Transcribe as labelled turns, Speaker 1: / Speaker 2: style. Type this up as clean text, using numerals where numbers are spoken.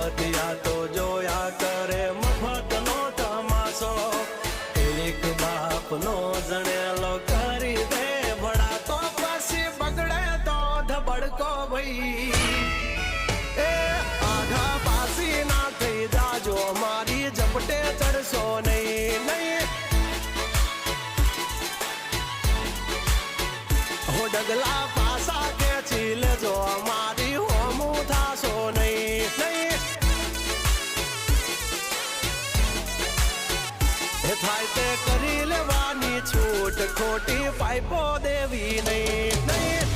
Speaker 1: બતિયા તો જોયા કરે મફતનો તમાશો એક બાપનો જણેલો કરી દે ભડા તો પછી બગડે તો ધબડકો ભાઈ એ આઘા પાસી ના થઈ જાજો મારી ઝપટે ચડશો નહીં નહીં હો ડગલા પાસા ખેંચી લેજો મારી હોમું થાશો નહીં નહીં થાય તે કરી લેવાની છૂટ ખોટી પાઇપો દેવી નહીં નહીં